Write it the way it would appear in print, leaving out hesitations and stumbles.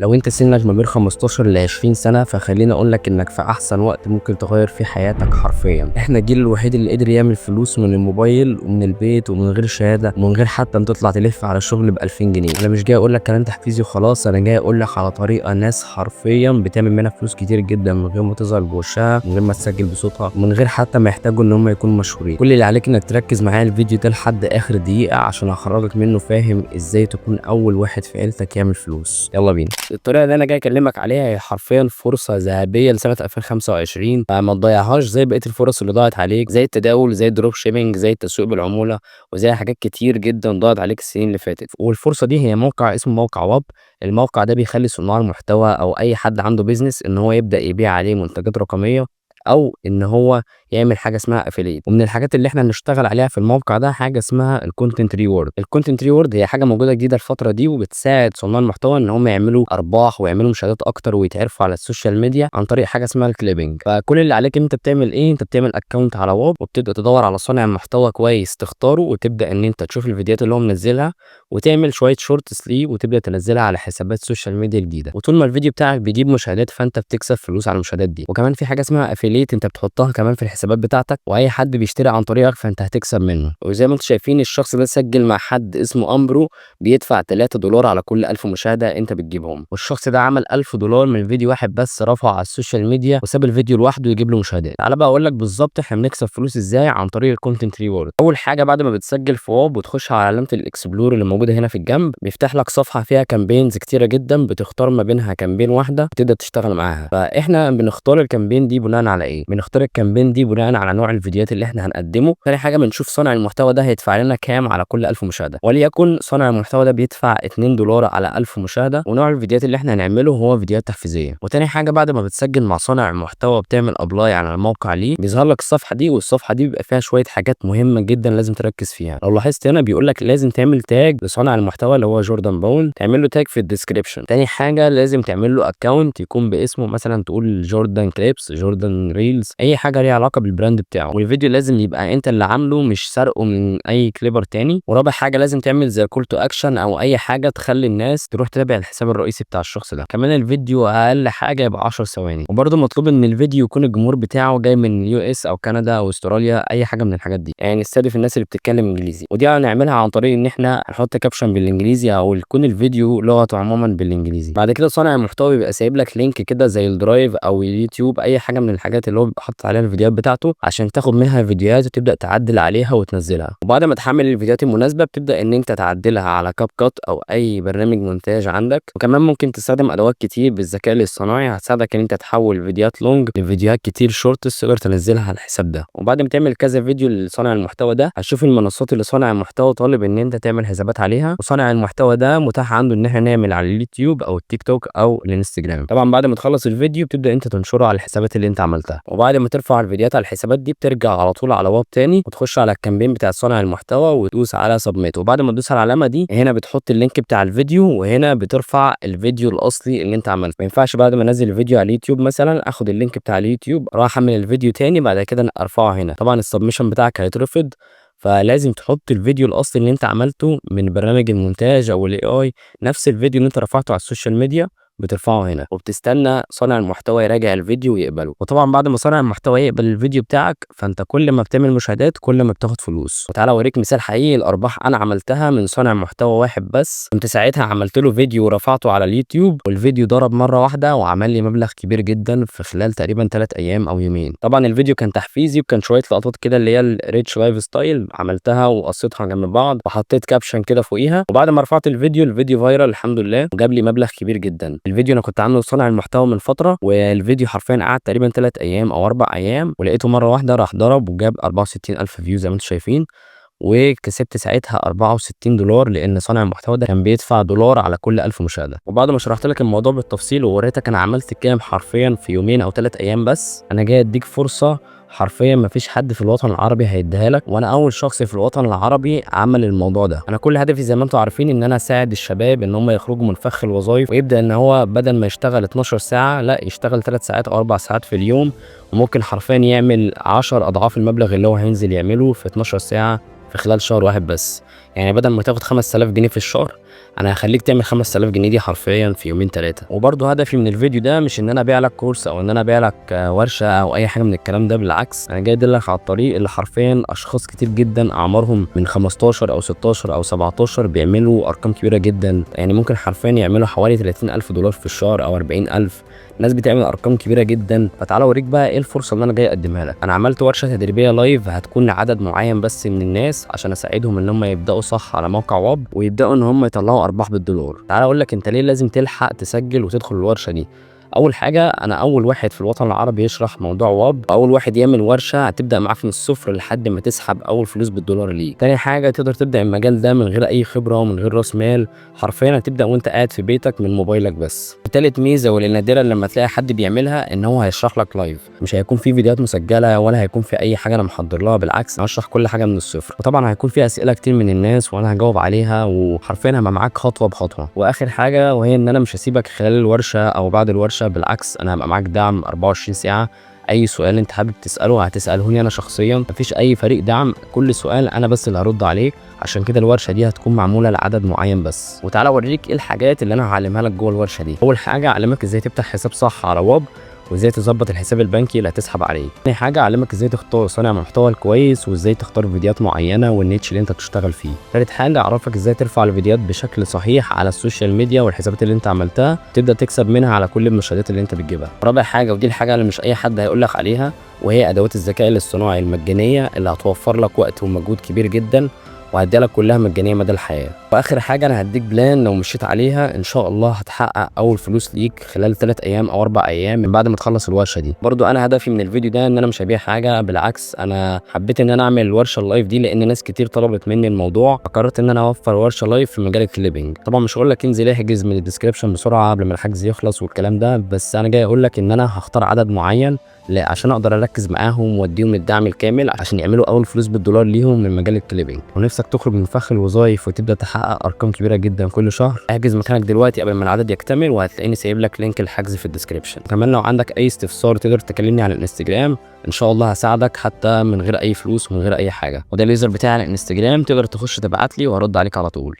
لو انت سنك ما بين 15 ل 20 سنة فخليني اقول لك انك في احسن وقت ممكن تغير فيه حياتك حرفيا. احنا الجيل الوحيد اللي قدر يعمل فلوس من الموبايل ومن البيت ومن غير شهادة ومن غير حتى ان تطلع تلف على شغل ب 2000 جنيه. انا مش جاي اقول لك كلام تحفيزي وخلاص، انا جاي اقول لك على طريقة ناس حرفيا بتعمل منها فلوس كتير جدا من غير ما تظهر بوشها، من غير ما تسجل بصوتها، من غير حتى ما يحتاجوا ان هم يكونوا مشهورين. كل اللي عليك انك تركز معايا الفيديو ده لحد اخر دقيقة عشان اخرجك منه فاهم ازاي تكون اول واحد في عيلتك يعمل فلوس. يلا بينا. الطريقه اللي انا جاي اكلمك عليها هي حرفيا فرصه ذهبيه لسنه 2025، فما تضيعهاش زي بقيه الفرص اللي ضاعت عليك، زي التداول، زي الدروب شيبينج، زي التسويق بالعموله، وزي حاجات كتير جدا ضاعت عليك السنين اللي فاتت. والفرصه دي هي موقع اسمه موقع واب. الموقع ده بيخلي صناع المحتوى او اي حد عنده بيزنس ان هو يبدا يبيع عليه منتجات رقميه، او ان هو يعمل حاجه اسمها افيليت. ومن الحاجات اللي احنا هنشتغل عليها في الموقع ده حاجه اسمها الكونتنت ريورد. الكونتنت ريورد هي حاجه موجوده جديده الفتره دي، وبتساعد صناع المحتوى ان هم يعملوا ارباح ويعملوا مشاهدات اكتر ويتعرفوا على السوشيال ميديا عن طريق حاجه اسمها الكليبنج. فكل اللي عليك انت بتعمل ايه؟ انت بتعمل اكونت على واب وبتبدا تدور على صانع محتوى كويس تختاره، وتبدا ان انت تشوف الفيديوهات اللي هو منزلها وتعمل شويه شورتس ليه وتبدا تنزلها على حسابات سوشيال ميديا جديده. وطول ما الفيديو بتاعك بيجيب مشاهدات فانت بتكسب فلوس على المشاهدات دي. وكمان في حاجه اسمها افيليت انت بتحطها كمان في الحسابات بتاعتك، واي حد بيشتري عن طريقك فانت هتكسب منه. وزي ما انتم شايفين الشخص ده سجل مع حد اسمه امبرو بيدفع 3 دولار على كل 1000 مشاهده انت بتجيبهم، والشخص ده عمل 1000 دولار من فيديو واحد بس رفعه على السوشيال ميديا وساب الفيديو لوحده يجيب له مشاهدات. تعالى بقى اقول لك بالظبط احنا بنكسب فلوس ازاي عن طريق الكونتنت ريورد. اول حاجه بعد ما بتسجل في واب وتخش على علامه الاكسبلور اللي موجوده هنا في الجنب، بيفتح لك صفحه فيها كامبينز كتيره جدا، بتختار ما بينها كامبين واحده وتبدا تشتغل معاها. فاحنا بنختار الكامبين دي بناء على ايه؟ بنختار الكامبين دي بناء على نوع الفيديوهات اللي احنا هنقدمه. تاني حاجه بنشوف صانع المحتوى ده هيدفع لنا كام على كل 1000 مشاهده، وليكن صانع المحتوى ده بيدفع 2 دولار على 1000 مشاهده، ونوع الفيديوهات اللي احنا هنعمله هو فيديوهات تحفيزيه. وتاني حاجه بعد ما بتسجل مع صانع المحتوى وبتعمل ابلاي على الموقع ليه، بيظهر لك الصفحه دي، والصفحه دي بيبقى فيها شويه حاجات مهمه جدا لازم تركز فيها. لو لاحظت هنا بيقول لك لازم تعمل تاج لصانع المحتوى اللي هو جوردان باول، تعمل له تاج في الديسكريبشن. تاني حاجه لازم تعمل له اكونت يكون باسمه، مثلا تقول جوردان كليبس، جوردان ريلز، اي حاجه ليها علاقه بالبراند بتاعه. والفيديو لازم يبقى انت اللي عامله مش سرقه من اي كليبر تاني. ورابع حاجه لازم تعمل زي كول تو اكشن او اي حاجه تخلي الناس تروح تتابع الحساب الرئيسي بتاع الشخص ده. كمان الفيديو اقل حاجه يبقى 10 ثواني. وبرده مطلوب ان الفيديو يكون الجمهور بتاعه جاي من يو اس او كندا او استراليا، اي حاجه من الحاجات دي، يعني استهدف الناس اللي بتتكلم انجليزي. ودي هنعملها عن طريق ان احنا هنحط كابشن بالانجليزي او يكون الفيديو لغته عموما بالانجليزي. بعد كده صانع المحتوى بيبقى سايب لك لينك كده زي الدرايف او اليوتيوب، اي حاجه من الحاجات اللي هو بيبقى حاطط عليها الفيديوهات بتاعته عشان تاخد منها فيديوهات وتبدا تعدل عليها وتنزلها. وبعد ما تحمل الفيديوهات المناسبه بتبدا ان انت تعدلها على كاب كات او اي برنامج مونتاج عندك. وكمان ممكن تستخدم ادوات كتير بالذكاء الاصطناعي هتساعدك ان انت تحول فيديوهات لونج لفيديوهات كتير شورتس تقدر تنزلها على الحساب ده. وبعد ما تعمل كذا فيديو لصانع المحتوى ده هتشوف المنصات اللي صانع المحتوى طالب ان انت تعمل حسابات عليها، وصانع المحتوى ده متاح عنده ان احنا نعمل على اليوتيوب او التيك توك او الانستجرام. طبعا بعد ما تخلص الفيديو بتبدا انت تنشره على الحسابات اللي انت عملتها. وبعد ما ترفع الفيديوهات على الحسابات دي بترجع على طول على واب تاني وتخش على الكامبين بتاع صانع المحتوى وتدوس على سبميت. وبعد ما تدوس على العلامه دي هنا بتحط اللينك بتاع الفيديو، وهنا بترفع الفيديو الاصلي اللي انت عملته. ما ينفعش بعد ما انزل الفيديو على اليوتيوب مثلا اخد اللينك بتاع اليوتيوب اروح احمل الفيديو تاني بعد كده ارفعه هنا، طبعا السبمشن بتاعك هيترفض. فلازم تحط الفيديو الاصلي اللي انت عملته من برنامج المونتاج او الاي اي، نفس الفيديو اللي انت رفعته على السوشيال ميديا بترفعه هنا، وبتستنى صانع المحتوى يراجع الفيديو ويقبله. وطبعا بعد ما صانع المحتوى يقبل الفيديو بتاعك فانت كل ما بتعمل مشاهدات كل ما بتاخد فلوس. وتعالى اوريك مثال حقيقي الارباح انا عملتها من صانع محتوى واحد بس. كنت ساعتها عملت له فيديو ورفعته على اليوتيوب، والفيديو ضرب مره واحده وعمل لي مبلغ كبير جدا في خلال تقريبا 3 ايام او يومين. طبعا الفيديو كان تحفيزي وكان شويه لقطات كده اللي هي الريتش لايف ستايل عملتها وقصيتها جنب بعض وحطيت كابشن كده فوقيها. وبعد ما رفعت الفيديو فايرال الحمد لله وجاب لي مبلغ كبير جدا. الفيديو انا كنت عامله صانع المحتوى من فتره، والفيديو حرفيا قعد تقريبا 3 ايام او 4 ايام، ولقيته مره واحده راح ضرب وجاب 64000 فيو زي ما انتم شايفين. وكسبت ساعتها 64 دولار لان صانع المحتوى ده كان بيدفع دولار على كل 1000 مشاهده. وبعد ما شرحت لك الموضوع بالتفصيل ووريتك انا عملت كام حرفيا في يومين او 3 ايام بس، انا جاي اديك فرصه حرفيا مفيش حد في الوطن العربي هيديها لك، وانا اول شخص في الوطن العربي عمل الموضوع ده. انا كل هدفي زي ما انتم عارفين ان انا اساعد الشباب ان هم يخرجوا من فخ الوظائف، ويبدا ان هو بدل ما يشتغل 12 ساعه لا يشتغل 3 ساعات او 4 ساعات في اليوم، وممكن حرفيا يعمل 10 اضعاف المبلغ اللي هو هينزل يعمله في 12 ساعه في خلال شهر واحد بس. يعني بدل ما تاخد 5000 جنيه في الشهر انا هخليك تعمل 5000 جنيه دي حرفيا في يومين 3. وبرضه هدفي من الفيديو ده مش ان انا ابيع لك كورس او ان انا ابيع لك ورشه او اي حاجه من الكلام ده، بالعكس انا جاي ادلك على الطريق اللي حرفيا اشخاص كتير جدا اعمارهم من 15 او 16 او 17 بيعملوا ارقام كبيره جدا. يعني ممكن حرفيا يعملوا حوالي 30000 دولار في الشهر او 40000. ناس بتعمل ارقام كبيره جدا. فتعالى اوريك بقى ايه الفرصه اللي انا جاي اقدمها لك. انا عملت ورشه تدريبيه لايف هتكون لعدد معين بس من الناس عشان اساعدهم ان هم يبداوا صح على موقع واب ويبداوا ان هم يطلعوا ارباح بالدولار. تعالى اقول لك انت ليه لازم تلحق تسجل وتدخل الورشه دي. اول حاجه، انا اول واحد في الوطن العربي يشرح موضوع واب، اول واحد يعمل ورشه هتبدا معاك من الصفر لحد ما تسحب اول فلوس بالدولار ليك. تاني حاجه، تقدر تبدا المجال ده من غير اي خبره ومن غير راس مال، حرفيا هتبدا وانت قاعد في بيتك من موبايلك بس. تالت ميزه واللي نادرا لما تلاقي حد بيعملها ان هو هيشرح لك لايف، مش هيكون في فيديوهات مسجله ولا هيكون في اي حاجه انا محضر لها، بالعكس انا هشرح كل حاجه من الصفر. وطبعا هيكون في اسئله كتير من الناس وانا هجاوب عليها، وحرفيا هبقى معاك خطوه بخطوه. واخر حاجه وهي ان انا مش هسيبك خلال الورشه او بعد الورشه، بالعكس انا هبقى معاك دعم 24 ساعه. اي سؤال انت حابب تساله هتسالهوني انا شخصيا، مفيش اي فريق دعم، كل سؤال انا بس اللي هرد عليه. عشان كده الورشه دي هتكون معموله لعدد معين بس. وتعالى اوريك ايه الحاجات اللي انا هعلمها لك جوه الورشه دي. اول حاجه اعلمك ازاي تفتح حساب صح على واب، وازاي تظبط الحساب البنكي اللي هتسحب عليه. تاني حاجه اعلمك ازاي تختار صانع محتوى الكويس، وازاي تختار فيديوهات معينه والنيتش اللي انت تشتغل فيه. تالت حاجه اعرفك ازاي ترفع الفيديوهات بشكل صحيح على السوشيال ميديا والحسابات اللي انت عملتها، تبدا تكسب منها على كل المشاهدات اللي انت بتجيبها. رابع حاجه ودي الحاجه اللي مش اي حد هيقول لك عليها، وهي ادوات الذكاء الاصطناعي المجانيه اللي هتوفر لك وقت ومجهود كبير جدا، وهديها لك كلها مجانيه مدى الحياه. واخر حاجه انا هديك بلان لو مشيت عليها ان شاء الله هتحقق اول فلوس ليك خلال 3 ايام او 4 ايام من بعد ما تخلص الورشه دي. برضو انا هدفي من الفيديو ده ان انا مش هبيع حاجه، بالعكس انا حبيت ان انا اعمل الورشه اللايف دي لان ناس كتير طلبت مني الموضوع، فقررت ان انا اوفر ورشه لايف في مجال الكليبنج. طبعا مش هقول لك انزل احجز من الديسكربشن بسرعه قبل ما الحجز يخلص والكلام ده، بس انا جاي اقول لك ان انا هختار عدد معين عشان اقدر اركز معاهم واديهم الدعم الكامل عشان يعملوا اول فلوس بالدولار ليهم من مجال الكليبنج. ونفسك تخرج من فخ الوظائف وتبدا تحقق ارقام كبيره جدا كل شهر، احجز مكانك دلوقتي قبل ما العدد يكتمل، وهتلاقيني سايب لك لينك الحجز في الديسكربشن. كمان لو عندك اي استفسار تقدر تكلمني على الانستجرام، ان شاء الله هساعدك حتى من غير اي فلوس ومن غير اي حاجه. وده الليزر بتاعي على الانستجرام، تقدر تخش تبعت لي وهرد عليك على طول.